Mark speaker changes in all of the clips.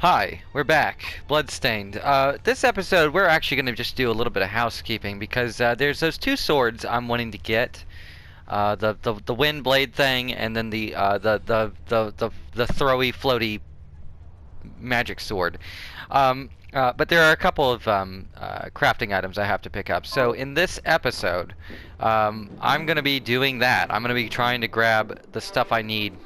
Speaker 1: Hi, we're back. Bloodstained. This episode, we're actually going to just do a little bit of housekeeping because there's those two swords I'm wanting to get. The wind blade thing, and then the throwy, floaty magic sword. But there are a couple of crafting items I have to pick up. So in this episode, I'm going to be doing that. I'm going to be trying to grab the stuff I need.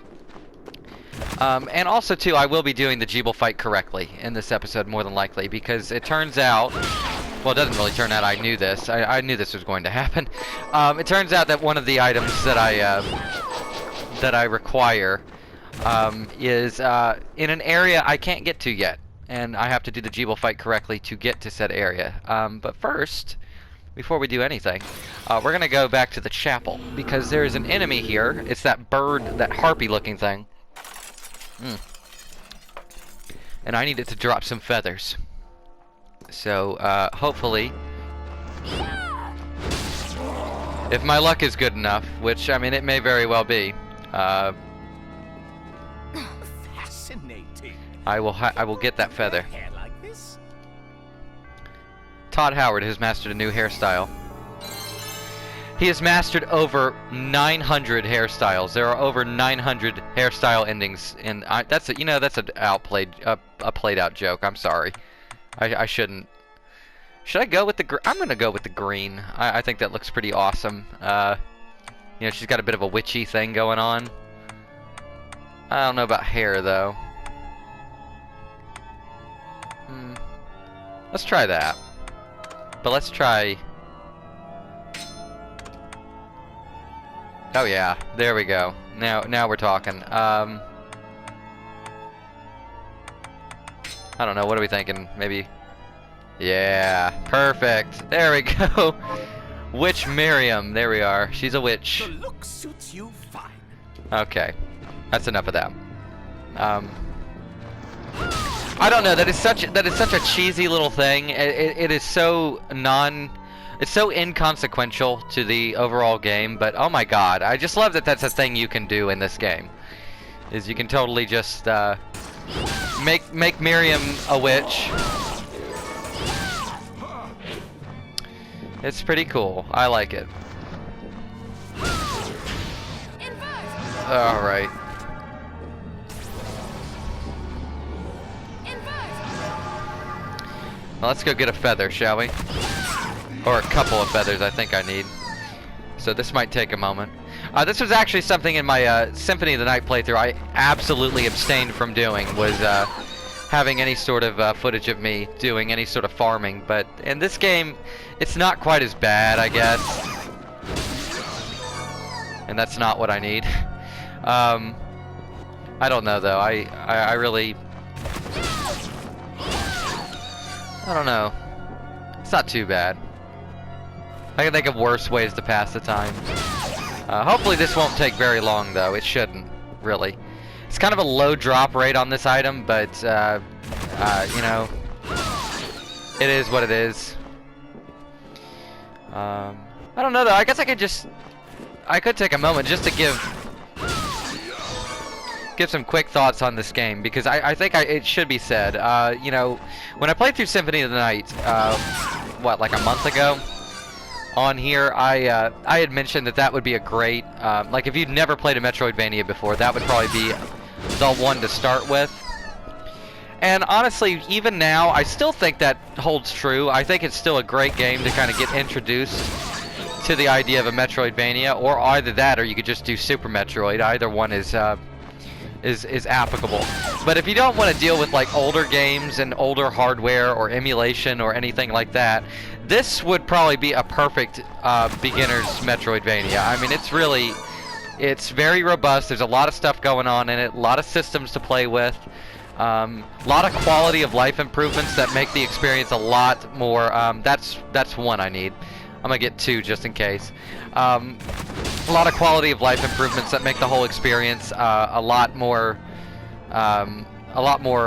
Speaker 1: And also, too, I will be doing the Jeeble fight correctly in this episode, more than likely, because it turns out... Well, it doesn't really turn out I knew this. I knew this was going to happen. It turns out that one of the items that I require is in an area I can't get to yet. And I have to do the Jeeble fight correctly to get to said area. But first, before we do anything, we're going to go back to the chapel, because there is an enemy here. It's that bird, that harpy-looking thing. And I need it to drop some feathers. So, hopefully, if my luck is good enough, which, I mean, it may very well be,
Speaker 2: Fascinating.
Speaker 1: I will get that feather. Todd Howard has mastered a new hairstyle. He has mastered over 900 hairstyles. There are over 900 hairstyle endings, and that's a, that's a played out joke. I'm sorry. I shouldn't. Should I go with the I'm gonna go with the green. I think that looks pretty awesome. She's got a bit of a witchy thing going on. I don't know about hair though. Let's try that. But let's try. Oh yeah, there we go. Now we're talking. I don't know, what are we thinking? Maybe... Yeah, perfect. There we go. Witch Miriam, there we are. She's a witch.
Speaker 2: The look suits you fine.
Speaker 1: Okay, that's enough of that. I don't know, that is such a cheesy little thing. It is so It's so inconsequential to the overall game, but oh my god, I just love that that's a thing you can do in this game. Is you can totally just make Miriam a witch. It's pretty cool. I like it. All right. Well, let's go get a feather, shall we? Or a couple of feathers I think I need. So this might take a moment. This was actually something in my Symphony of the Night playthrough I absolutely abstained from doing, was having any sort of footage of me doing any sort of farming. But in this game, it's not quite as bad, I guess. And that's not what I need. I don't know though. I really... I don't know. It's not too bad. I can think of worse ways to pass the time. Hopefully this won't take very long, though. It shouldn't, really. It's kind of a low drop rate on this item, but, it is what it is. I don't know, though. I guess I could take a moment just to give some quick thoughts on this game, because I think it should be said. When I played through Symphony of the Night, like a month ago, on here, I had mentioned that would be a great, like if you'd never played a Metroidvania before, that would probably be the one to start with. And honestly, even now, I still think that holds true. I think it's still a great game to kind of get introduced to the idea of a Metroidvania, or either that, or you could just do Super Metroid. Either one is applicable. But if you don't want to deal with like older games and older hardware or emulation or anything like that, this would probably be a perfect beginner's Metroidvania. I mean, it's very robust. There's a lot of stuff going on in it, a lot of systems to play with, a lot of quality of life improvements that make the experience a lot more. That's one I need. I'm gonna get two just in case. A lot of quality of life improvements that make the whole experience a lot more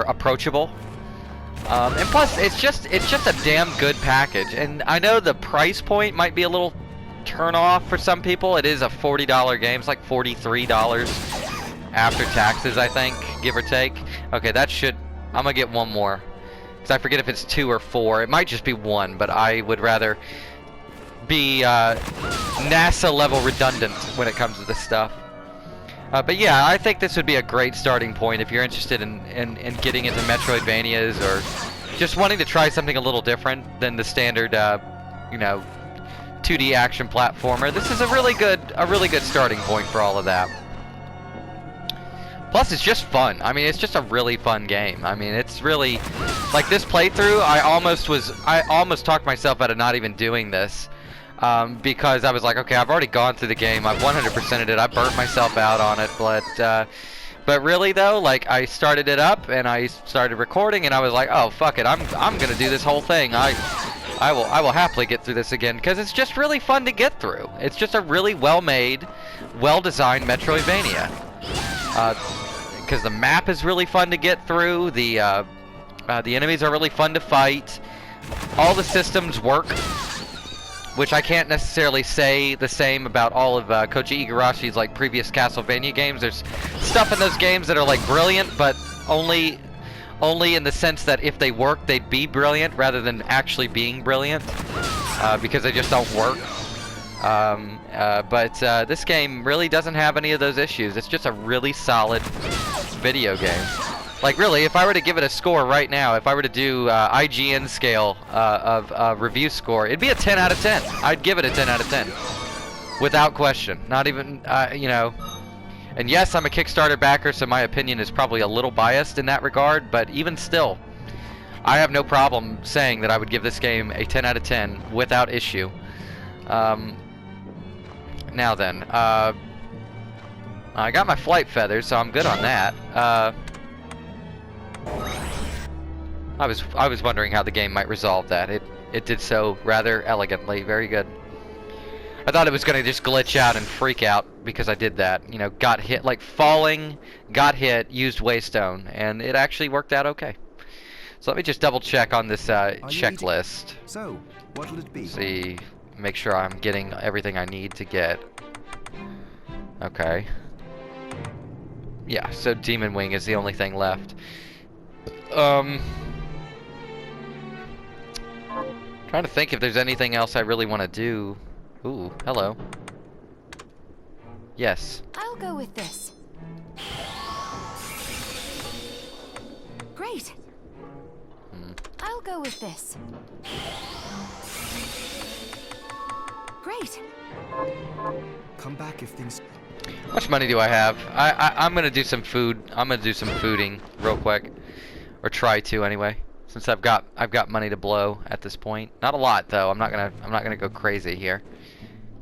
Speaker 1: approachable. And plus, it's just a damn good package. And I know the price point might be a little turn off for some people. It is a $40 game. It's like $43 after taxes, I think, give or take. Okay, that should I'm gonna get one more. Because I forget if it's 2 or 4. It might just be 1, but I would rather be NASA level redundant when it comes to this stuff. But yeah, I think this would be a great starting point if you're interested in getting into Metroidvanias or just wanting to try something a little different than the standard, you know, 2D action platformer. This is a really good starting point for all of that. Plus, it's just fun. I mean, it's just a really fun game. I mean, it's really like this playthrough. I almost talked myself out of not even doing this. Because I was like, okay, I've already gone through the game. I've 100%ed it. I burnt myself out on it, but really though, like I started it up and I started recording, and I was like, oh fuck it, I'm gonna do this whole thing. I will happily get through this again because it's just really fun to get through. It's just a really well-made, well-designed Metroidvania. Because the map is really fun to get through. The enemies are really fun to fight. All the systems work. Which I can't necessarily say the same about all of Koji Igarashi's like previous Castlevania games. There's stuff in those games that are like brilliant, but only in the sense that if they work, they'd be brilliant rather than actually being brilliant, because they just don't work. But this game really doesn't have any of those issues. It's just a really solid video game. Like really, if I were to give it a score right now, if I were to do IGN scale of review score, it'd be a 10 out of 10. I'd give it a 10 out of 10. Without question. Not even, you know. And yes, I'm a Kickstarter backer, so my opinion is probably a little biased in that regard, but even still, I have no problem saying that I would give this game a 10 out of 10 without issue. Now then, I got my flight feathers, so I'm good on that. I was wondering how the game might resolve that. It did so rather elegantly. Very good. I thought it was going to just glitch out and freak out because I did that. You know, got hit, like falling, got hit, used waystone, and it actually worked out okay. So let me just double check on this checklist.
Speaker 2: So, what'll it be?
Speaker 1: See, make sure I'm getting everything I need to get. Okay. Yeah, so Demon Wing is the only thing left. Trying to think if there's anything else I really want to do. Ooh, hello. Yes.
Speaker 3: I'll go with this. Great. I'll go with this. Great.
Speaker 2: Come back if things...
Speaker 1: How much money do I have? I'm gonna do some food. I'm gonna do some fooding real quick, or try to anyway. Since I've got money to blow at this point. Not a lot though. I'm not gonna go crazy here.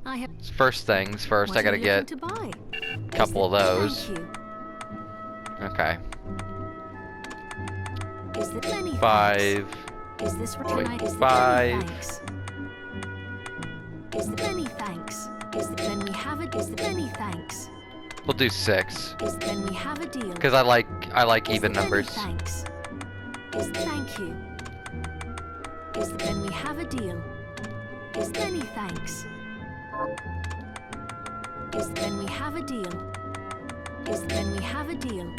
Speaker 3: I have.
Speaker 1: First things first. I gotta get a couple of those. Okay.
Speaker 3: Is that many
Speaker 1: 5.
Speaker 3: Is this
Speaker 1: Wait,
Speaker 3: is
Speaker 1: 5.
Speaker 3: Is the many thanks? Is the then we have it? Is the many thanks?
Speaker 1: We'll do 6.
Speaker 3: Is then we have a deal?
Speaker 1: Because I like even numbers.
Speaker 3: Thanks. Is thank you. Is then we have a deal? Is many thanks? Is then we have a deal? Is then we have a deal?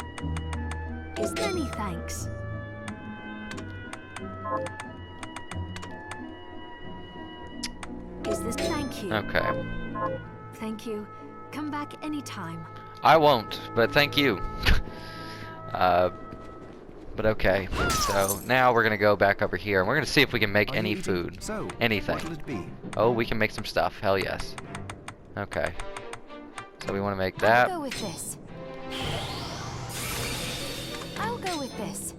Speaker 3: Is many thanks? Is this thank you?
Speaker 1: Okay.
Speaker 3: Thank you. Come back anytime.
Speaker 1: I won't, but thank you. But okay. So now we're gonna go back over here and we're gonna see if we can make any food.
Speaker 2: So,
Speaker 1: Anything.
Speaker 2: what'll it be?
Speaker 1: Oh, we can make some stuff. Hell yes. Okay. So we want to make
Speaker 3: I'll
Speaker 1: that.
Speaker 3: go with this. I'll go with this.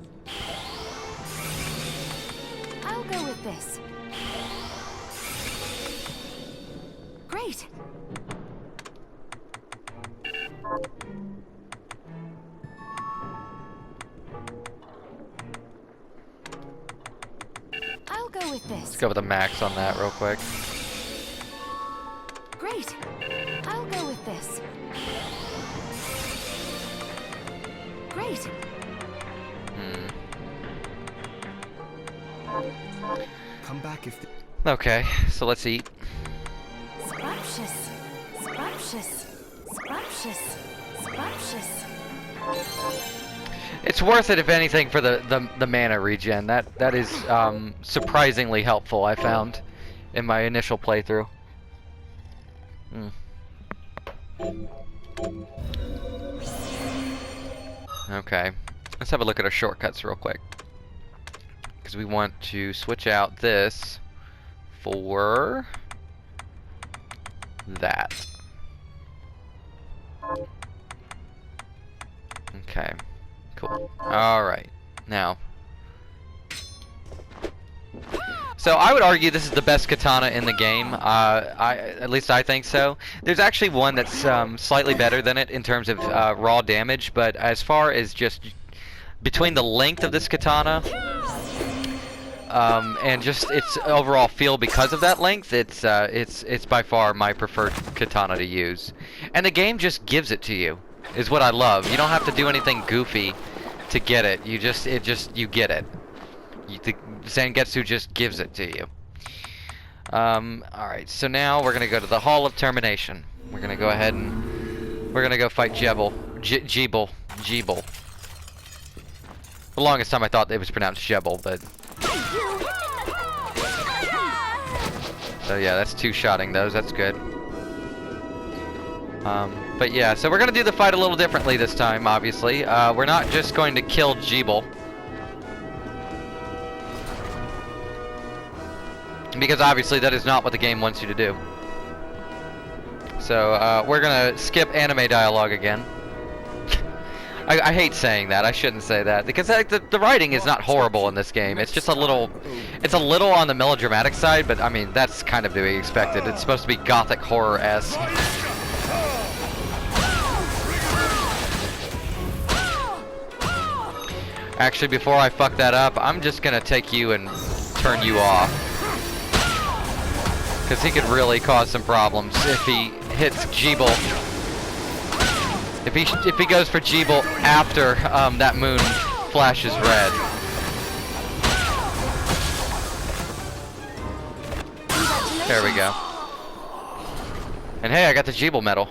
Speaker 3: I'll go with this. Great. I'll go with this.
Speaker 1: Let's go with a max on that real quick.
Speaker 3: Great. I'll go with this. Great.
Speaker 2: Come back if...
Speaker 1: Okay, so let's eat.
Speaker 3: Scrumptious. Scrumptious. Scrumptious. Scrumptious.
Speaker 1: It's worth it if anything for the mana regen. That is surprisingly helpful. I found in my initial playthrough. Okay, let's have a look at our shortcuts real quick, because we want to switch out this for that. Okay, cool. Alright, now. So I would argue this is the best katana in the game. At least I think so. There's actually one that's slightly better than it in terms of raw damage, but as far as just between the length of this katana and just its overall feel because of that length, it's by far my preferred katana to use. And the game just gives it to you, is what I love. You don't have to do anything goofy to get it. You get it. The Zangetsu just gives it to you. Alright, so now we're gonna go to the Hall of Termination. We're gonna go ahead and we're gonna go fight Jeeble. The longest time I thought it was pronounced Jebel, but... So yeah, that's two-shotting those, that's good. But yeah, so we're gonna do the fight a little differently this time, obviously. We're not just going to kill Jeeble, because obviously that is not what the game wants you to do. So we're gonna skip anime dialogue again. I hate saying that. I shouldn't say that, because the writing is not horrible in this game. It's just a little on the melodramatic side, but I mean that's kind of to be expected. It's supposed to be gothic horror-esque. Actually, before I fuck that up, I'm just gonna take you and turn you off, because he could really cause some problems if he hits Jeeble. If he goes for Jeeble after that moon flashes red. There we go. And hey, I got the Jeeble medal.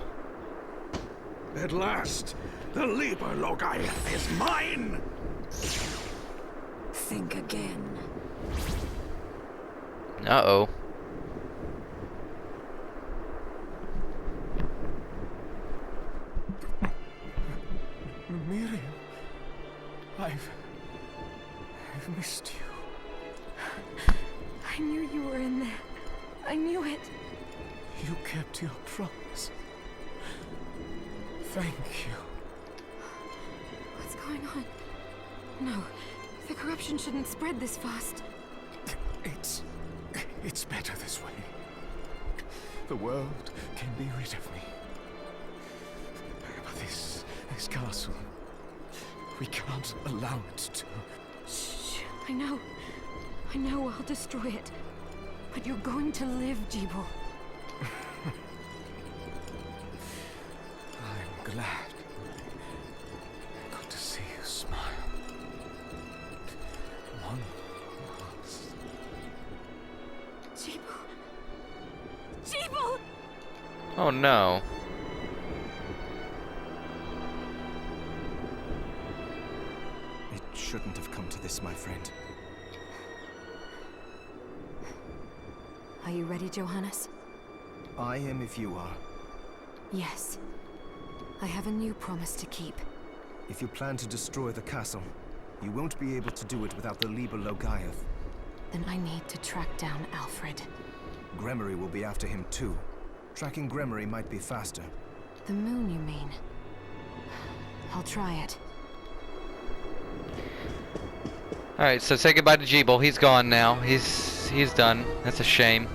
Speaker 4: At last, the Liber Logi is mine.
Speaker 3: Think again.
Speaker 1: Uh-oh.
Speaker 2: Miriam, I've missed you.
Speaker 3: I knew you were in there. I knew it.
Speaker 2: You kept your promise. Thank you.
Speaker 3: What's going on? No, the corruption shouldn't spread this fast.
Speaker 2: It's better this way. The world can be rid of me. But this castle, we can't allow it to.
Speaker 3: Shh, I know I'll destroy it. But you're going to live, Jeeble.
Speaker 2: I'm glad. Good to see you smile. One last.
Speaker 3: Jeeble!
Speaker 1: Oh no.
Speaker 2: It shouldn't have come to this, my friend.
Speaker 3: Are you ready, Johannes?
Speaker 2: I am if you are.
Speaker 3: Yes. I have a new promise to keep.
Speaker 2: If you plan to destroy the castle, you won't be able to do it without the Liber Logaeth.
Speaker 3: Then I need to track down Alfred.
Speaker 2: Gremory will be after him too. Tracking Gremory might be faster.
Speaker 3: The moon, you mean? I'll try it.
Speaker 1: Alright, so say goodbye to Jeeble. He's gone now. He's done. That's a shame.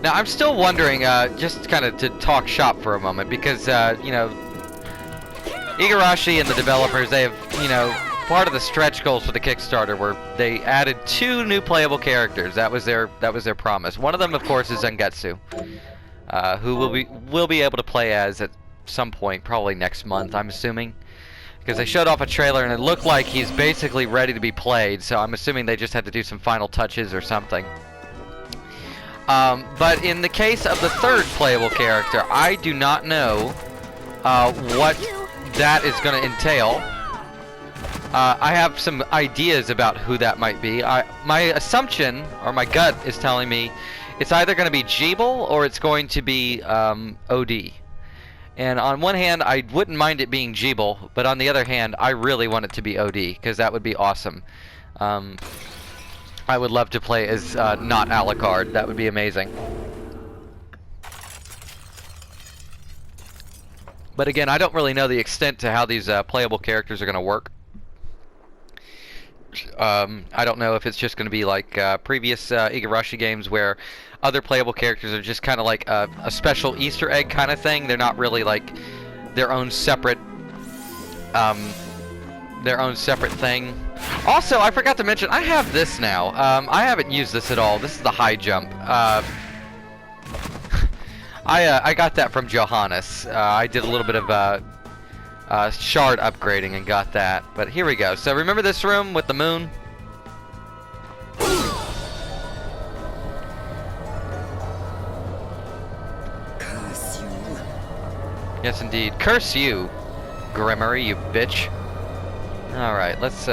Speaker 1: Now, I'm still wondering, just kind of to talk shop for a moment, because, you know, Igarashi and the developers, they have, you know, part of the stretch goals for the Kickstarter were they added 2 new playable characters. That was their promise. One of them, of course, is Zangetsu, who will be able to play as at some point, probably next month, I'm assuming. Because they showed off a trailer and it looked like he's basically ready to be played, so I'm assuming they just had to do some final touches or something. But in the case of the third playable character, I do not know what that is going to entail. I have some ideas about who that might be. My assumption, or my gut, is telling me it's either going to be Jeeble or it's going to be OD. And on one hand, I wouldn't mind it being Jeeble, but on the other hand, I really want it to be OD, because that would be awesome. I would love to play as not Alucard. That would be amazing. But again, I don't really know the extent to how these playable characters are going to work. I don't know if it's just going to be like previous Igarashi games where other playable characters are just kind of like a special Easter egg kind of thing. They're not really like their own separate thing. Also, I forgot to mention, I have this now. I haven't used this at all. This is the high jump. I got that from Johannes. I did a little bit of shard upgrading and got that. But here we go. So remember this room with the moon?
Speaker 5: Curse you.
Speaker 1: Yes, indeed. Curse you, Grimmery, you bitch. Alright, let's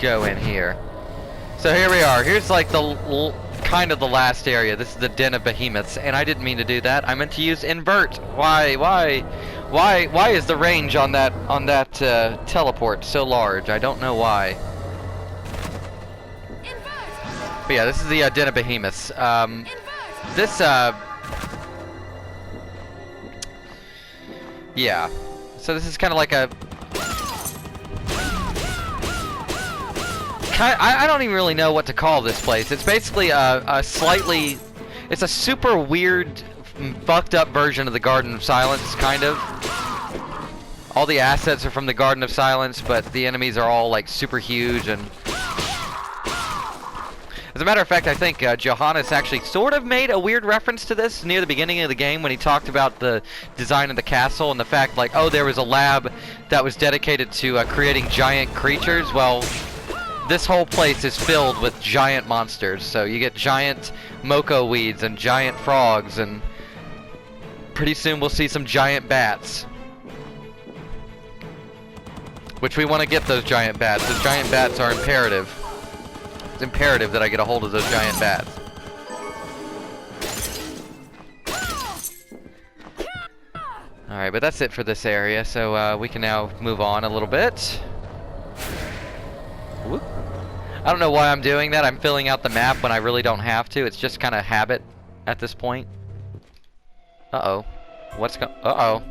Speaker 1: go in here. So here we are. Here's like the kind of the last area. This is the Den of Behemoths, and I didn't mean to do that. I meant to use invert. Why is the range on that teleport so large? I don't know why. But yeah, this is the Den of Behemoths. This yeah. So this is kind of like a I don't even really know what to call this place. It's basically it's a super weird, fucked up version of the Garden of Silence, kind of. All the assets are from the Garden of Silence, but the enemies are all like super huge. And as a matter of fact, I think Johannes actually sort of made a weird reference to this near the beginning of the game when he talked about the design of the castle and the fact like, oh, there was a lab that was dedicated to creating giant creatures. Well, this whole place is filled with giant monsters, so you get giant Moko weeds and giant frogs, and pretty soon we'll see some giant bats. Which we want to get those giant bats. The giant bats are imperative. It's imperative that I get a hold of those giant bats. Alright, but that's it for this area, so we can now move on a little bit. Whoop. I don't know why I'm doing that. I'm filling out the map when I really don't have to. It's just kind of habit at this point. Uh-oh. What's going... Uh-oh.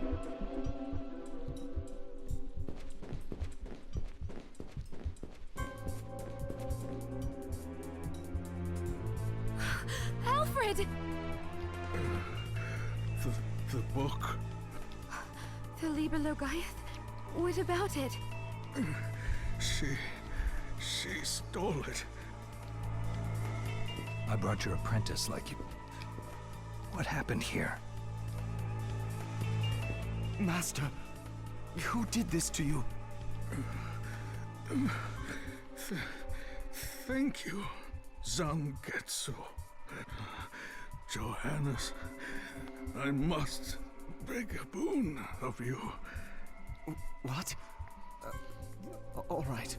Speaker 3: Alfred!
Speaker 4: The book.
Speaker 3: The Liber Logaeth? What about it?
Speaker 4: She stole it.
Speaker 5: I brought your apprentice like you. What happened here?
Speaker 2: Master, who did this to you?
Speaker 4: Thank you, Zangetsu. Johannes, I must beg a boon of you.
Speaker 2: What? All right.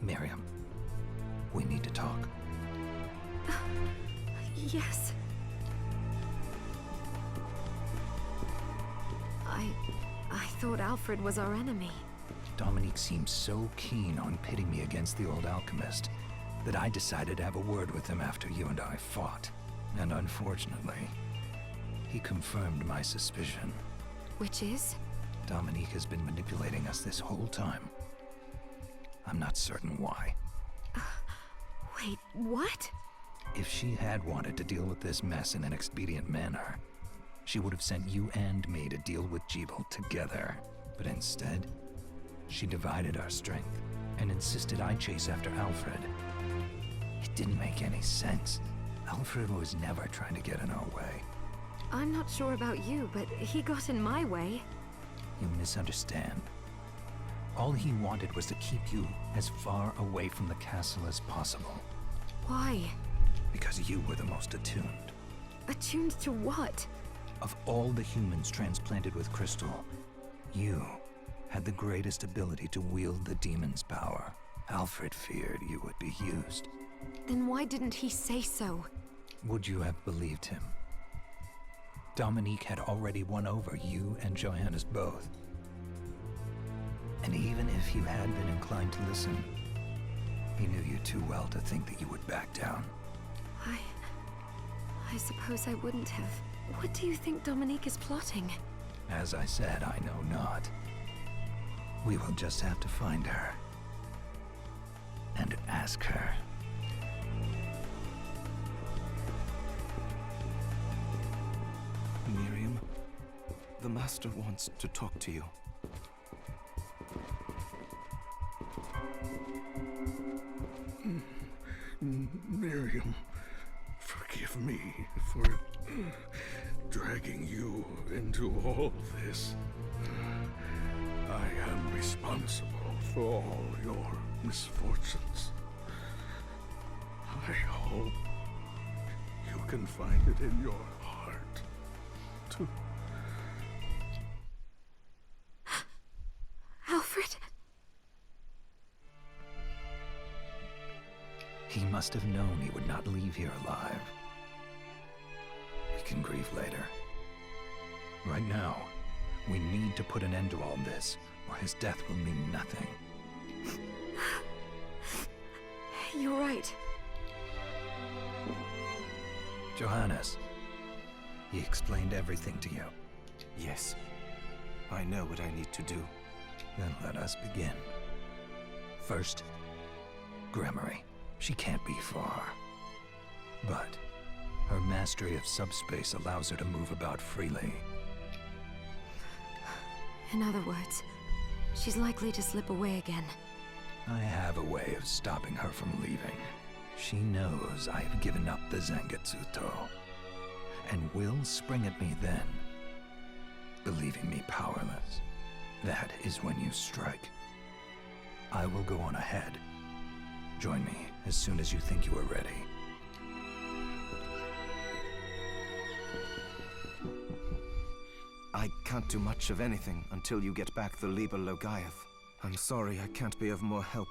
Speaker 5: Miriam, we need to talk.
Speaker 3: Yes. I thought Alfred was our enemy.
Speaker 5: Dominique seemed so keen on pitting me against the old alchemist that I decided to have a word with him after you and I fought. And unfortunately, he confirmed my suspicion.
Speaker 3: Which is?
Speaker 5: Dominique has been manipulating us this whole time. I'm not certain why.
Speaker 3: Wait, what?
Speaker 5: If she had wanted to deal with this mess in an expedient manner, she would have sent you and me to deal with Jeeble together. But instead, she divided our strength and insisted I chase after Alfred. It didn't make any sense. Alfred was never trying to get in our way.
Speaker 3: I'm not sure about you, but he got in my way.
Speaker 5: You misunderstand. All he wanted was to keep you as far away from the castle as possible.
Speaker 3: Why?
Speaker 5: Because you were the most attuned.
Speaker 3: Attuned to what?
Speaker 5: Of all the humans transplanted with crystal, you had the greatest ability to wield the demon's power. Alfred feared you would be used.
Speaker 3: Then why didn't he say so?
Speaker 5: Would you have believed him? Dominique had already won over you and Johannes both. And even if you had been inclined to listen, he knew you too well to think that you would back down.
Speaker 3: I suppose I wouldn't have. What do you think Dominique is plotting?
Speaker 5: As I said, I know not. We will just have to find her. And ask her.
Speaker 2: Miriam, the Master wants to talk to you.
Speaker 4: Miriam, forgive me for dragging you into all this. I am responsible for all your misfortunes. I hope you can find it in your heart to...
Speaker 3: Alfred?
Speaker 5: He must have known he would not leave here alive. We can grieve later. Right now, we need to put an end to all this, or his death will mean nothing.
Speaker 3: You're right.
Speaker 5: Johannes, he explained everything to you.
Speaker 2: Yes, I know what I need to do.
Speaker 5: Then let us begin. First, Gremory. She can't be far. But her mastery of subspace allows her to move about freely.
Speaker 3: In other words, she's likely to slip away again.
Speaker 5: I have a way of stopping her from leaving. She knows I have given up the Zangetsuto, and will spring at me then, believing me powerless. That is when you strike. I will go on ahead. Join me as soon as you think you are ready.
Speaker 2: I can't do much of anything until you get back the Liber Logaeth. I'm sorry I can't be of more help.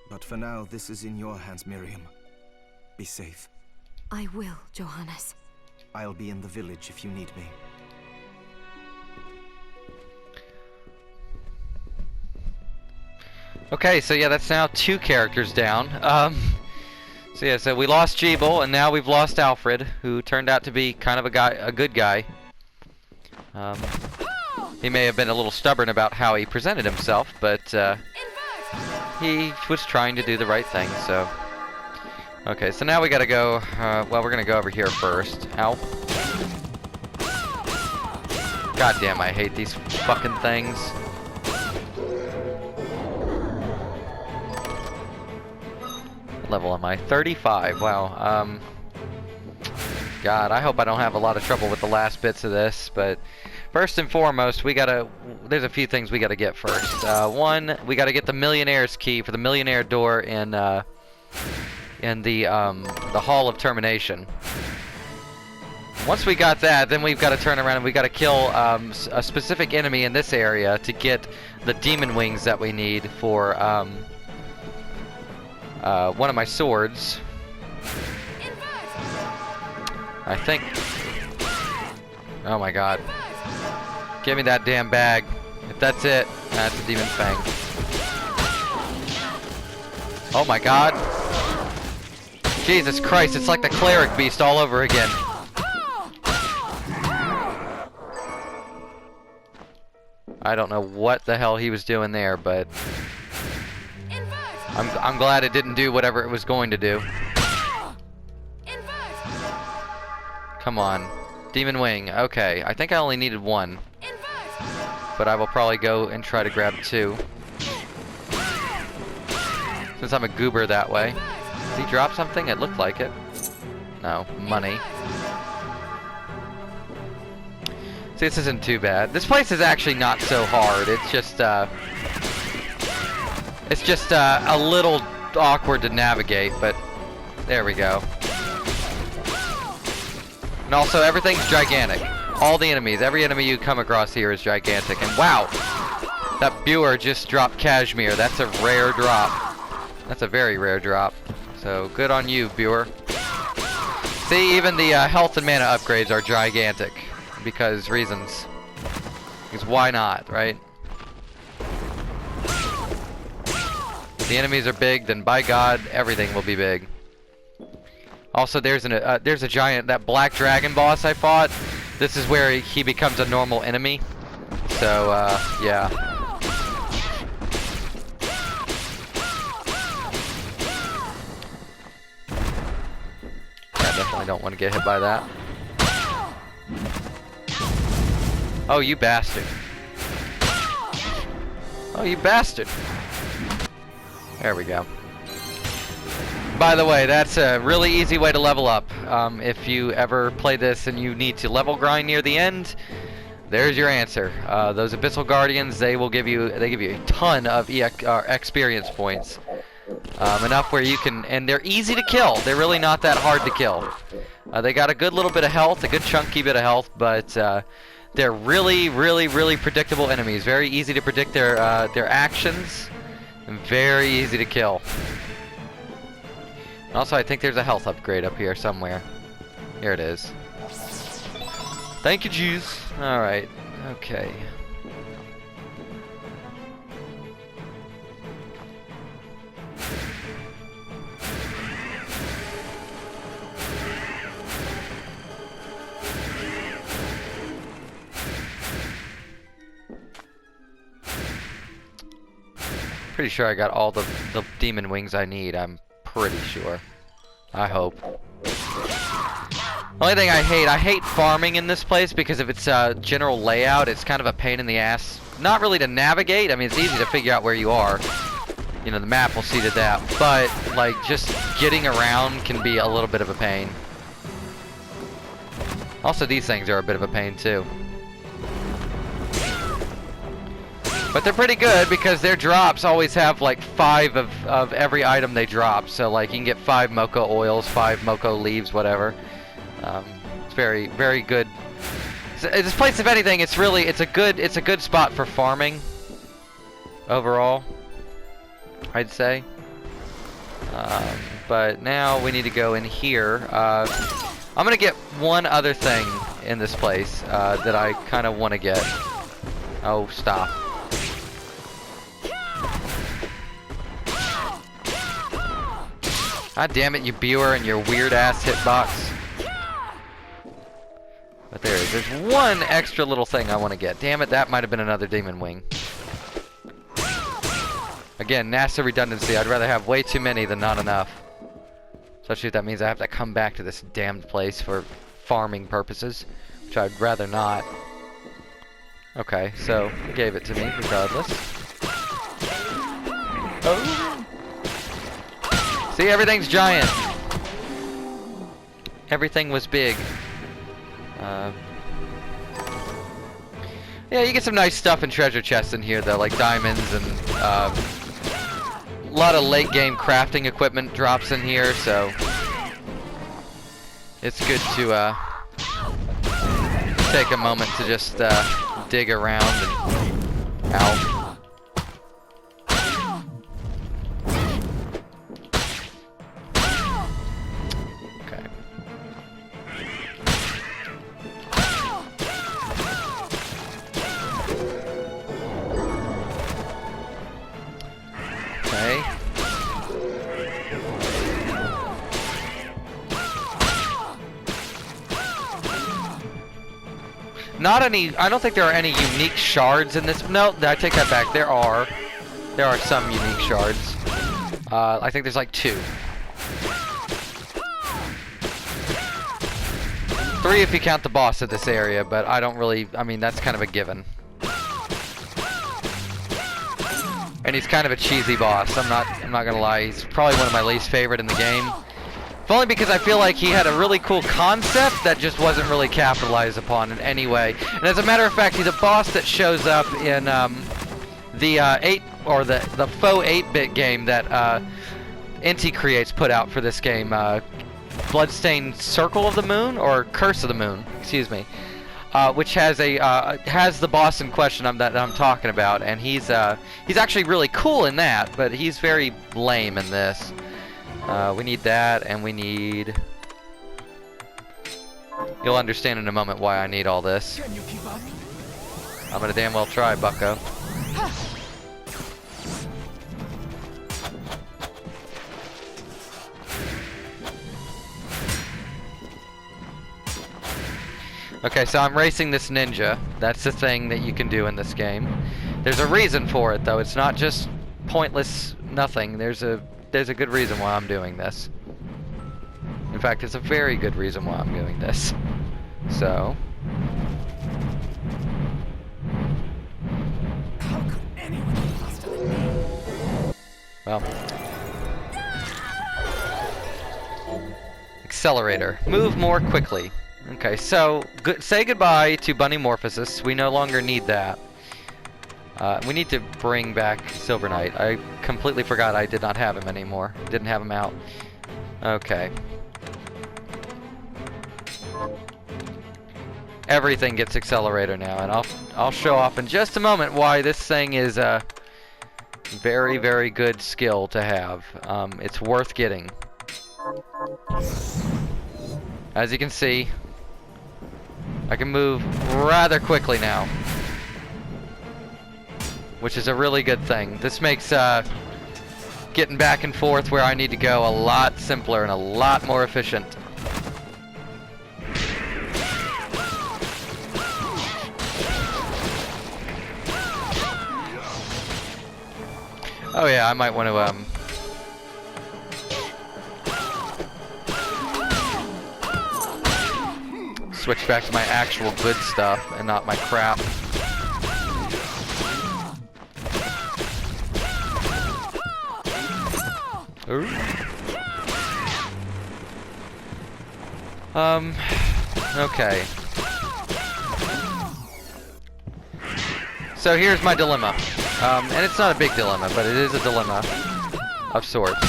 Speaker 2: But for now, this is in your hands, Miriam. Be safe.
Speaker 3: I will, Johannes.
Speaker 2: I'll be in the village if you need me.
Speaker 1: Okay, so yeah, that's now 2 characters down. So we lost Jeeble, and now we've lost Alfred, who turned out to be kind of a good guy. He may have been a little stubborn about how he presented himself, but he was trying to do the right thing, so... Okay, so now we gotta go, well, we're gonna go over here first. Ow. God damn, I hate these fucking things. What level am I? 35, wow. God, I hope I don't have a lot of trouble with the last bits of this, but... First and foremost, there's a few things we gotta get first. One, we gotta get the Millionaire's Key for the Millionaire door in the Hall of Termination. Once we got that, then we've gotta turn around and we gotta kill a specific enemy in this area to get the demon wings that we need for one of my swords. I think... Oh my god. Give me that damn bag. If that's it, that's a demon fang. Oh my god. Jesus Christ, it's like the cleric beast all over again. I don't know what the hell he was doing there, but I'm glad it didn't do whatever it was going to do. Come on. Demon wing. Okay, I think I only needed 1. But I will probably go and try to grab 2. Since I'm a goober that way. Did he drop something? It looked like it. No. Money. See, this isn't too bad. This place is actually not so hard. It's just a little awkward to navigate, but there we go. And also, everything's gigantic. All the enemies, every enemy you come across here is gigantic. And wow! That Buer just dropped Cashmere. That's a rare drop. That's a very rare drop. So good on you, Buer. See, even the health and mana upgrades are gigantic. Because reasons. Because why not, right? If the enemies are big, then by God, everything will be big. Also, there's a giant, that black dragon boss I fought. This is where he becomes a normal enemy. So, yeah. Definitely don't want to get hit by that. Oh, you bastard. Oh, you bastard. There we go. By the way, that's a really easy way to level up. If you ever play this and you need to level grind near the end, there's your answer. Those Abyssal Guardians, they give you a ton of experience points. Enough where you can, and they're easy to kill. They're really not that hard to kill. They got a good little bit of health, a good chunky bit of health, but they're really, really, really predictable enemies. Very easy to predict their actions, and very easy to kill. And also, I think there's a health upgrade up here somewhere. Here it is. Thank you, Jews. All right. Okay. Pretty sure I got all the demon wings I need. I'm pretty sure. I hope. The only thing I hate farming in this place because of its general layout. It's kind of a pain in the ass. Not really to navigate. I mean, it's easy to figure out where you are. You know, the map will see to that. But, like, just getting around can be a little bit of a pain. Also, these things are a bit of a pain, too. But they're pretty good because their drops always have like 5 of every item they drop. So like you can get 5 Moko oils, 5 Moko leaves, whatever. It's very, very good. So, this place, if anything, it's a good spot for farming. Overall, I'd say. But now we need to go in here. I'm gonna get one other thing in this place that I kind of want to get. Oh, stop. God damn it, you Buer and your weird ass hitbox. But there is. There's one extra little thing I want to get. Damn it, that might have been another demon wing. Again, NASA redundancy. I'd rather have way too many than not enough. Especially if that means I have to come back to this damned place for farming purposes, which I'd rather not. Okay, so he gave it to me regardless. Oh. See, everything's giant. Everything was big. Yeah, you get some nice stuff in treasure chests in here, though, like diamonds and a lot of late game crafting equipment drops in here, so it's good to take a moment to just dig around and out. Not any, I don't think there are any unique shards in this. No, I take that back. There are some unique shards. I think there's like 2. 3 if you count the boss of this area, but I don't really, I mean, that's kind of a given. And he's kind of a cheesy boss. I'm not gonna lie. He's probably one of my least favorite in the game. If only because I feel like he had a really cool concept that just wasn't really capitalized upon in any way. And as a matter of fact, he's a boss that shows up in the the faux 8-bit game that Inti Creates put out for this game, Bloodstained Circle of the Moon or Curse of the Moon, excuse me. which has the boss in question that I'm talking about, and he's actually really cool in that, but he's very lame in this. We need that, and we need. You'll understand in a moment why I need all this.
Speaker 5: Can you keep up?
Speaker 1: I'm gonna damn well try, bucko. Okay, so I'm racing this ninja. That's the thing that you can do in this game. There's a reason for it, though. It's not just pointless nothing. There's a good reason why I'm doing this. In fact, it's a very good reason why I'm doing this. So.
Speaker 5: How could anyone be faster than me?
Speaker 1: Well. Accelerator. Move more quickly. Okay, so say goodbye to Bunny Morphosis. We no longer need that. We need to bring back Silver Knight. I completely forgot I did not have him anymore. Didn't have him out. Okay. Everything gets Accelerator now, and I'll show off in just a moment why this thing is a very, very good skill to have. It's worth getting. As you can see, I can move rather quickly now, which is a really good thing. This makes getting back and forth where I need to go a lot simpler and a lot more efficient. Oh yeah, I might want to switch back to my actual good stuff and not my crap. Ooh. Okay. So here's my dilemma. And it's not a big dilemma, but it is a dilemma of sorts.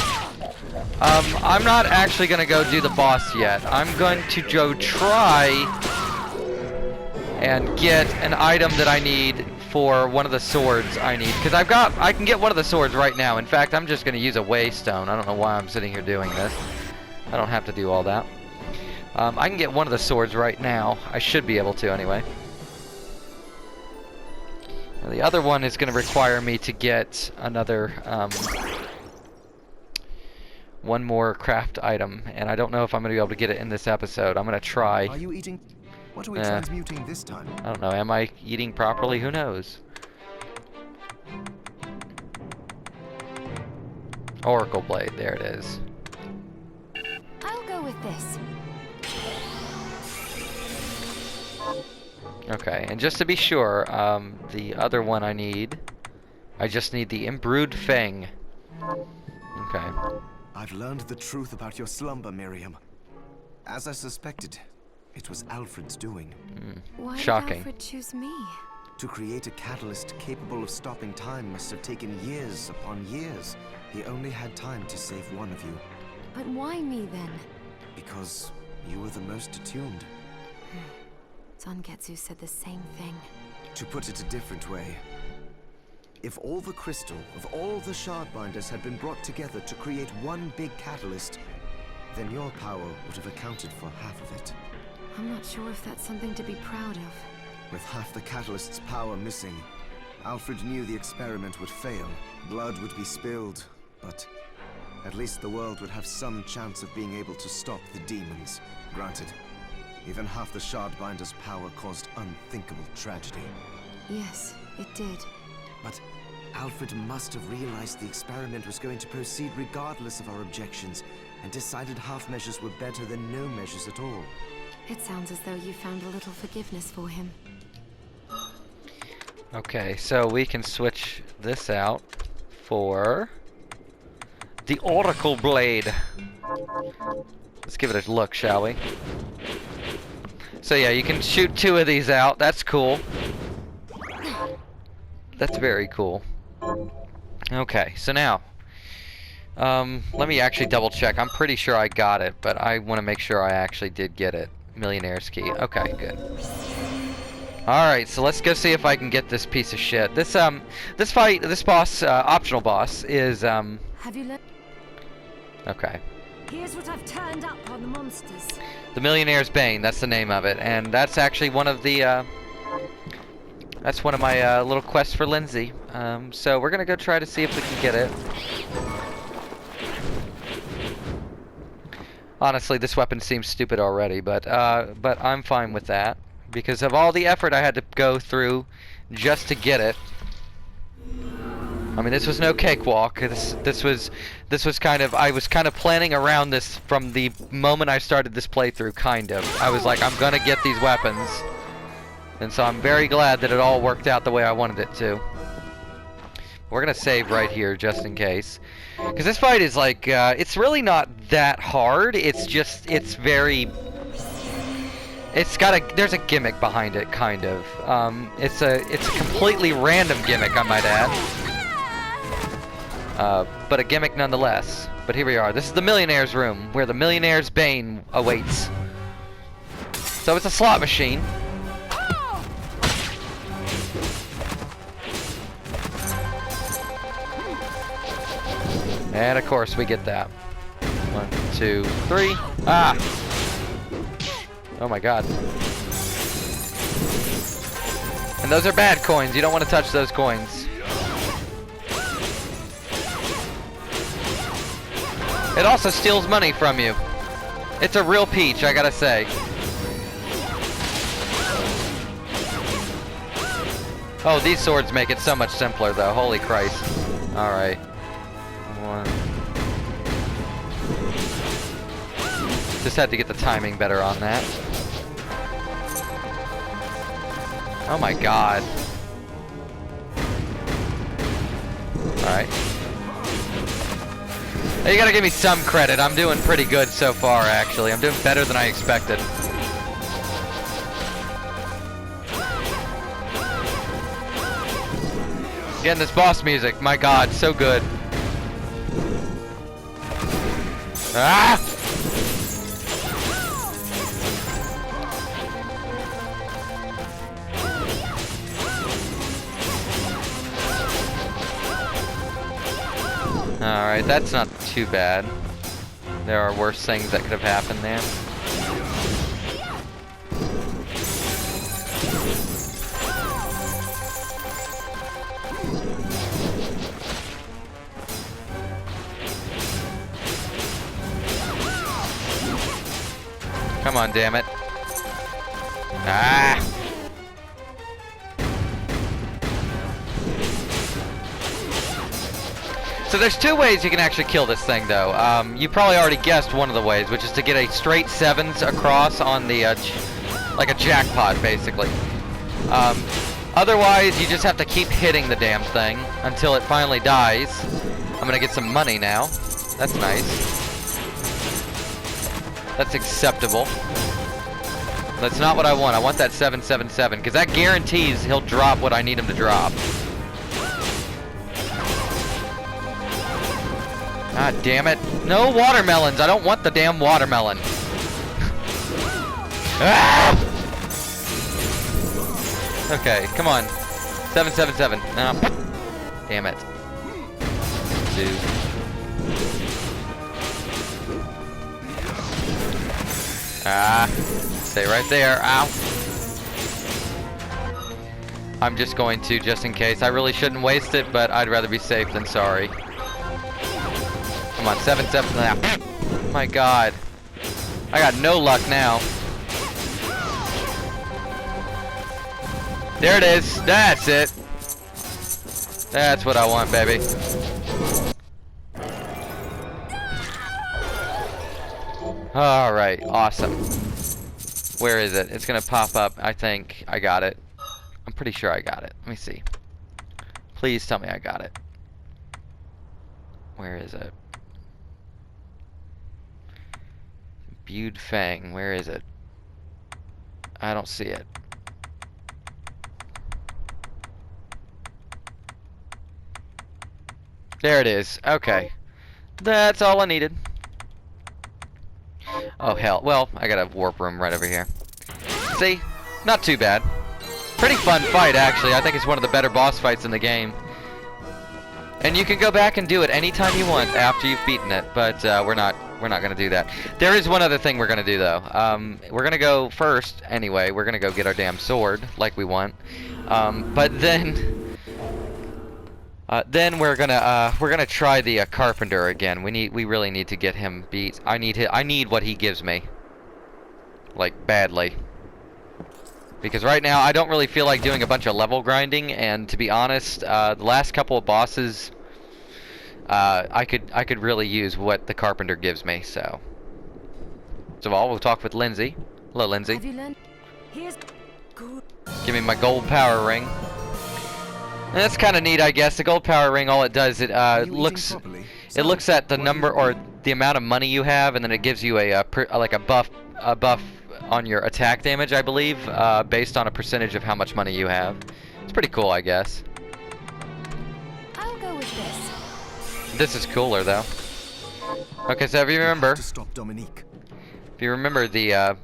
Speaker 1: I'm not actually going to go do the boss yet. I'm going to go try and get an item that I need for one of the swords I need. Because I can get one of the swords right now. In fact, I'm just going to use a waystone. I don't know why I'm sitting here doing this. I don't have to do all that. I can get one of the swords right now. I should be able to anyway. Now, the other one is going to require me to get another, one more craft item, and I don't know if I'm going to be able to get it in this episode. I'm going to try.
Speaker 2: Are you eating? What are we transmuting this time?
Speaker 1: I don't know. Am I eating properly? Who knows? Oracle Blade. There it is.
Speaker 3: I'll go with this.
Speaker 1: Okay, and just to be sure, the other one I just need the Imbrued Fang. Okay.
Speaker 2: I've learned the truth about your slumber, Miriam. As I suspected, it was Alfred's doing.
Speaker 3: Why
Speaker 1: Shocking.
Speaker 3: did Alfred choose me?
Speaker 2: To create a catalyst capable of stopping time must have taken years upon years. He only had time to save one of you.
Speaker 3: But why me then?
Speaker 2: Because you were the most attuned.
Speaker 3: Zangetsu said the same thing.
Speaker 2: To put it a different way, if all the crystal of all the Shardbinders had been brought together to create one big catalyst, then your power would have accounted for half of it.
Speaker 3: I'm not sure if that's something to be proud of.
Speaker 2: With half the catalyst's power missing, Alfred knew the experiment would fail. Blood would be spilled, but at least the world would have some chance of being able to stop the demons. Granted, even half the Shardbinder's power caused unthinkable tragedy.
Speaker 3: Yes, it did.
Speaker 2: But Alfred must have realized the experiment was going to proceed regardless of our objections, and decided half measures were better than no measures at all.
Speaker 3: It sounds as though you found a little forgiveness for him.
Speaker 1: Okay, so we can switch this out for the Oracle Blade. Let's give it a look, shall we? So yeah, you can shoot two of these out. That's cool. That's very cool. Okay, so now, let me actually double check. I'm pretty sure I got it, but I want to make sure I actually did get it. Millionaire's Key. Okay, good. Alright, so let's go see if I can get this piece of shit. This boss, optional boss, is,
Speaker 3: Have you learned?
Speaker 1: okay.
Speaker 3: Here's what I've turned up on the monsters.
Speaker 1: The Millionaire's Bane, that's the name of it. And that's actually one of the, that's one of my, little quests for Lindsay. So we're gonna go try to see if we can get it. Honestly, this weapon seems stupid already, but I'm fine with that. Because of all the effort I had to go through just to get it. I mean, this was no cakewalk. This was kind of, I was kind of planning around this from the moment I started this playthrough, kind of. I was like, I'm gonna get these weapons. And so I'm very glad that it all worked out the way I wanted it to. We're gonna save right here, just in case. Because this fight is like, it's really not that hard. It's just, it's very... It's got a, there's a gimmick behind it, kind of. It's a completely random gimmick, I might add. But a gimmick nonetheless. But here we are. This is the Millionaire's Room, where the Millionaire's Bane awaits. So it's a slot machine. And of course we get that. 1, 2, 3. Ah! Oh my god. And those are bad coins. You don't want to touch those coins. It also steals money from you. It's a real peach, I gotta say. Oh, these swords make it so much simpler though. Holy Christ. Alright. 1. Just had to get the timing better on that. Oh my god. Alright. Hey, you gotta give me some credit. I'm doing pretty good so far, actually. I'm doing better than I expected. Getting this boss music, my god, so good. Ah! Alright, that's not too bad. There are worse things that could have happened there. Come on, damn it. Ah! So there's 2 ways you can actually kill this thing, though. You probably already guessed one of the ways, which is to get a straight 7s across on the, like a jackpot, basically. Otherwise, you just have to keep hitting the damn thing until it finally dies. I'm gonna get some money now. That's nice. That's acceptable. That's not what I want. I want that 777, because that guarantees he'll drop what I need him to drop. God damn it. No watermelons. I don't want the damn watermelon. Ah! Okay, come on. 777. No. Damn it. 2. Ah. Stay right there. Ow. I'm just going to, just in case. I really shouldn't waste it, but I'd rather be safe than sorry. Come on, 7-7 now. My god. I got no luck now. There it is. That's it. That's what I want, baby. Alright, awesome. Where is it? It's gonna pop up. I think I got it. I'm pretty sure I got it. Let me see. Please tell me I got it. Where is it? Imbued Fang. Where is it? I don't see it. There it is. Okay. That's all I needed. Oh, hell. Well, I got a warp room right over here. See? Not too bad. Pretty fun fight, actually. I think it's one of the better boss fights in the game. And you can go back and do it anytime you want after you've beaten it, but we're not gonna do that. There is one other thing we're gonna do though. We're gonna go first anyway. We're gonna go get our damn sword like we want. But then we're gonna try the carpenter again. We really need to get him beat. I need what he gives me, like badly. Because right now I don't really feel like doing a bunch of level grinding, and to be honest, the last couple of bosses, I could really use what the carpenter gives me. So we'll talk with Lindsay. Hello, Lindsay.
Speaker 3: Have you learned? Here's good.
Speaker 1: Give me my gold power ring. And that's kind of neat, I guess. The gold power ring, all it does, it looks at the number or the amount of money you have, and then it gives you a buff on your attack damage, I believe, based on a percentage of how much money you have. It's pretty cool, I guess.
Speaker 3: I'll go with this.
Speaker 1: This is cooler, though. Okay, so if you remember,
Speaker 2: To stop Dominique.
Speaker 1: if you remember the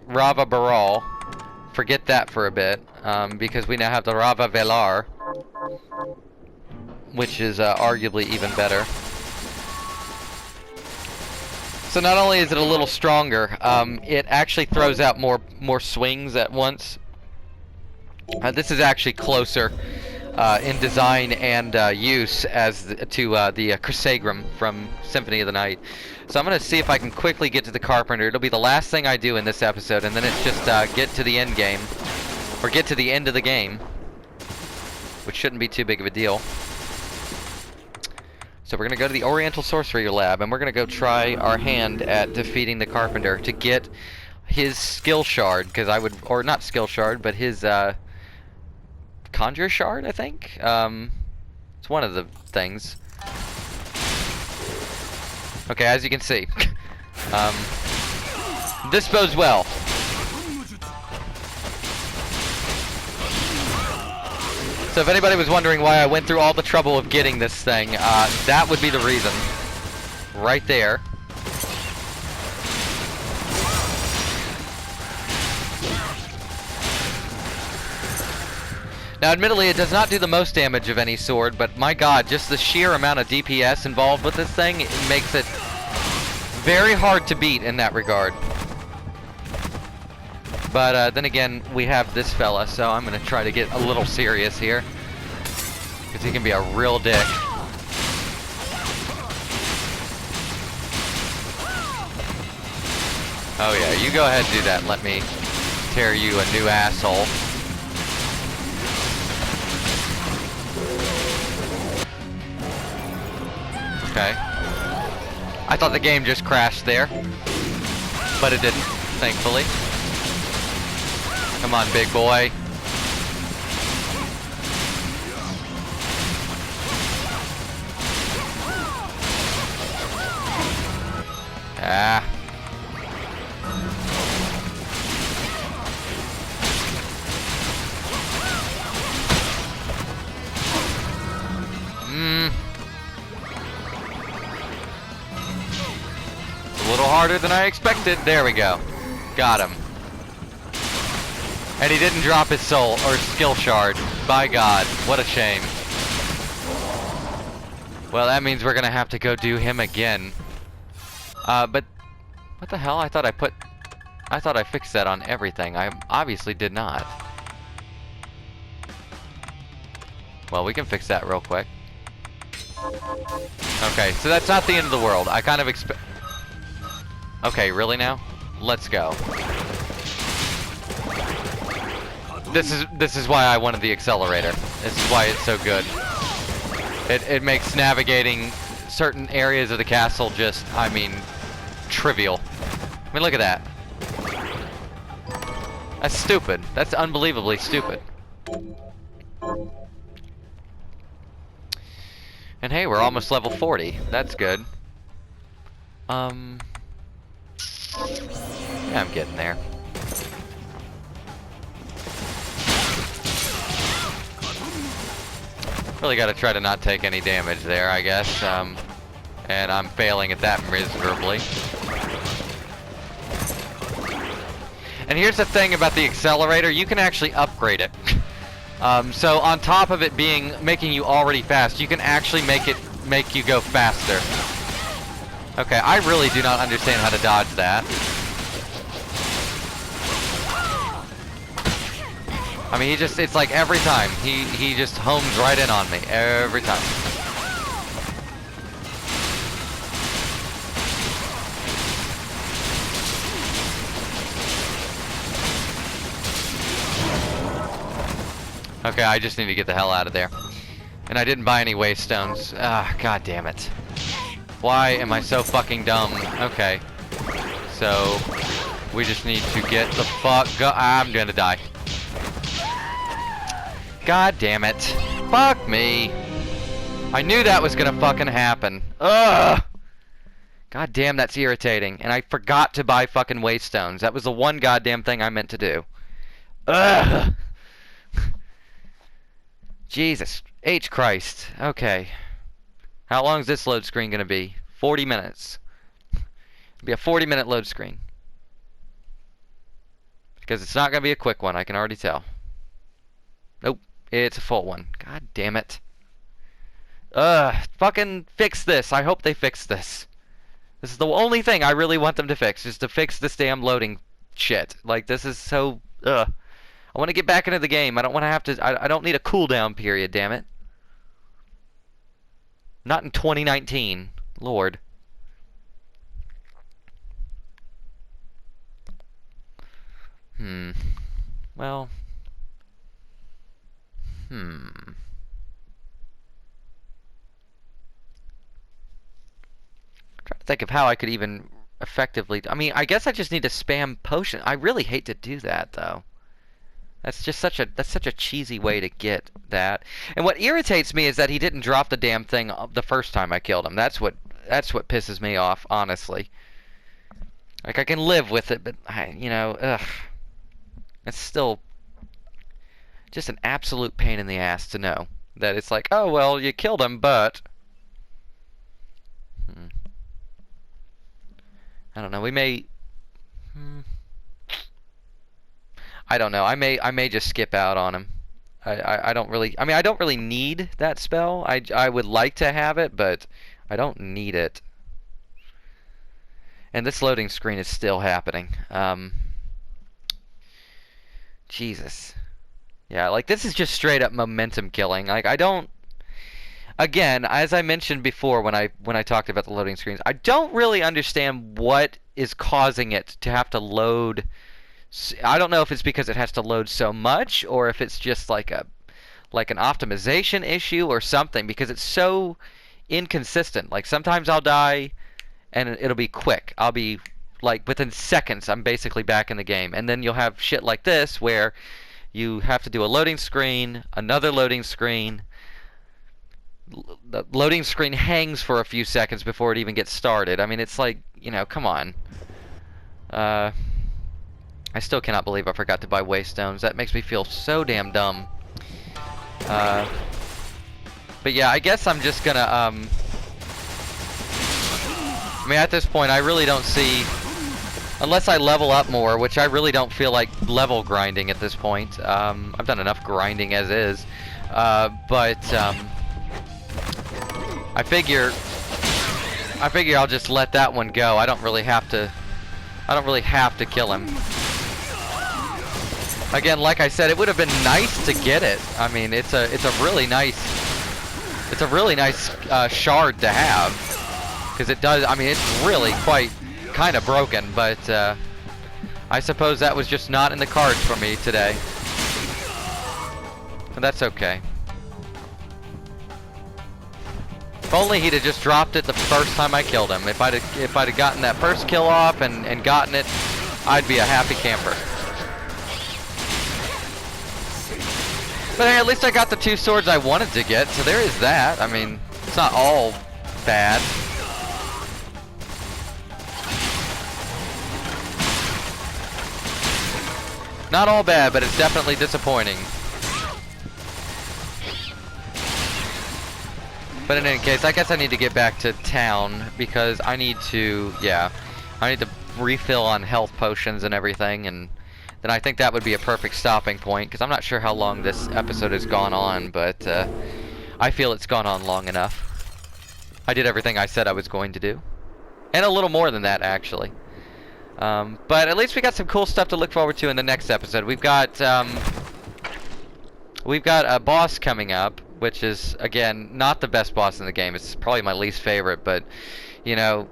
Speaker 1: Rava Baral, forget that for a bit, because we now have the Rava Velar, which is arguably even better. So not only is it a little stronger, it actually throws out more swings at once. This is actually closer in design and use to the Crusagram from Symphony of the Night. So I'm gonna see if I can quickly get to the carpenter. It'll be the last thing I do in this episode, and then it's just get to the end game, or get to the end of the game, which shouldn't be too big of a deal. So we're gonna go to the Oriental Sorcery Lab, and we're gonna go try our hand at defeating the carpenter to get his skill shard, because or not skill shard, but his conjure shard, I think. It's one of the things. Okay, as you can see, this bodes well. So if anybody was wondering why I went through all the trouble of getting this thing, that would be the reason. Right there. Now, admittedly, it does not do the most damage of any sword, but my god, just the sheer amount of DPS involved with this thing, it makes it very hard to beat in that regard. But then again, we have this fella, so I'm gonna try to get a little serious here, because he can be a real dick. Oh yeah, you go ahead and do that and let me tear you a new asshole. Okay. I thought the game just crashed there, but it didn't, thankfully. Come on, big boy. Ah. A little harder than I expected. There we go. Got him. And he didn't drop his soul or skill shard. By God, what a shame. Well, that means we're gonna have to go do him again. But what the hell? I thought I fixed that on everything. I obviously did not. Well, we can fix that real quick. Okay, so that's not the end of the world. I kind of expect. Okay, really now? Let's go. This is why I wanted the accelerator. This is why it's so good. It makes navigating certain areas of the castle just, I mean, trivial. I mean, look at that. That's stupid. That's unbelievably stupid. And hey, we're almost level 40. That's good. Yeah, I'm getting there. Really gotta try to not take any damage there, I guess. And I'm failing at that miserably. And here's the thing about the accelerator, you can actually upgrade it. So on top of it making you already fast, you can actually make you go faster. Okay, I really do not understand how to dodge that. I mean, it's like every time, he just homes right in on me, every time. Okay, I just need to get the hell out of there. And I didn't buy any waystones. Ah, god damn it. Why am I so fucking dumb? Okay. So, we just need to get the fuck I'm gonna die. God damn it. Fuck me. I knew that was gonna fucking happen. Ugh! God damn, that's irritating. And I forgot to buy fucking waystones. That was the one goddamn thing I meant to do. Ugh! Jesus H. Christ. Okay. How long is this load screen gonna be? 40 minutes. It'll be a 40-minute load screen. Because it's not gonna be a quick one, I can already tell. Nope. It's a full one. God damn it. Fucking fix this. I hope they fix this. This is the only thing I really want them to fix, is to fix this damn loading shit. Like, this is so, I want to get back into the game. I don't want to have to, I don't need a cooldown period, damn it. Not in 2019. Lord. Well. I'm trying to think of how I could even effectively, I mean, I guess I just need to spam potion. I really hate to do that, though. That's just such a cheesy way to get that. And what irritates me is that he didn't drop the damn thing the first time I killed him. That's what pisses me off, honestly. Like, I can live with it, but ugh. It's still just an absolute pain in the ass to know that it's like, oh well, you killed him, but I don't know. We may. I don't know. I may just skip out on him. I don't really. I mean, I don't really need that spell. I would like to have it, but I don't need it. And this loading screen is still happening. Jesus. Yeah, like this is just straight up momentum killing. Like I don't. Again, as I mentioned before when I talked about the loading screens, I don't really understand what is causing it to have to load. I don't know if it's because it has to load so much, or if it's just like an optimization issue or something, because it's so inconsistent. Like sometimes I'll die and it'll be quick. I'll be like within seconds I'm basically back in the game. And then you'll have shit like this where you have to do a loading screen, another loading screen. The loading screen hangs for a few seconds before it even gets started. I mean, it's like, come on. I still cannot believe I forgot to buy waystones. That makes me feel so damn dumb. But yeah, I guess I'm just gonna, I mean, at this point, I really don't see, unless I level up more, which I really don't feel like level grinding at this point. I've done enough grinding as is. But I figure I'll just let that one go. I don't really have to kill him. Again, like I said, it would have been nice to get it. I mean, it's a really nice shard to have, because it does. I mean, it's really kind of broken, but I suppose that was just not in the cards for me today. But that's okay. If only he'd have just dropped it the first time I killed him. If I'd have gotten that first kill off and gotten it, I'd be a happy camper. But hey, at least I got the 2 swords I wanted to get, so there is that. I mean, it's not all bad. Not all bad, but it's definitely disappointing. But in any case, I guess I need to get back to town, because I need to, I need to refill on health potions and everything, and then I think that would be a perfect stopping point, because I'm not sure how long this episode has gone on, but I feel it's gone on long enough. I did everything I said I was going to do. And a little more than that, actually. But at least we got some cool stuff to look forward to in the next episode. We've got a boss coming up, which is, again, not the best boss in the game. It's probably my least favorite, but, you know,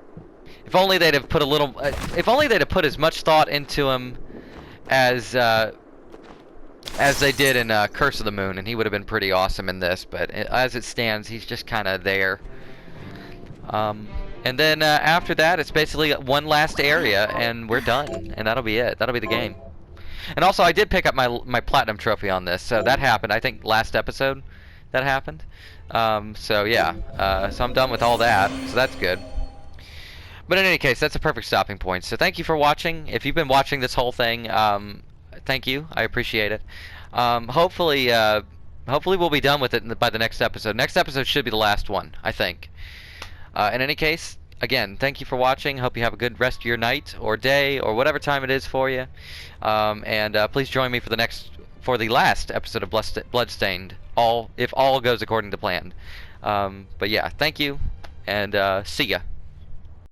Speaker 1: if only they'd have put a little, if only they'd have put as much thought into him as they did in Curse of the Moon, and he would have been pretty awesome in this. But as it stands, he's just kind of there. And then after that, it's basically one last area, and we're done. And that'll be it. That'll be the game. And also, I did pick up my platinum trophy on this, so that happened. I think last episode that happened. So yeah, so I'm done with all that, so that's good. But in any case, that's a perfect stopping point. So thank you for watching. If you've been watching this whole thing, thank you. I appreciate it. Hopefully we'll be done with it by the next episode. Next episode should be the last one, I think. In any case, again, thank you for watching. Hope you have a good rest of your night or day or whatever time it is for you. And please join me for the last episode of Bloodstained. If all goes according to plan. But yeah, thank you, and see ya.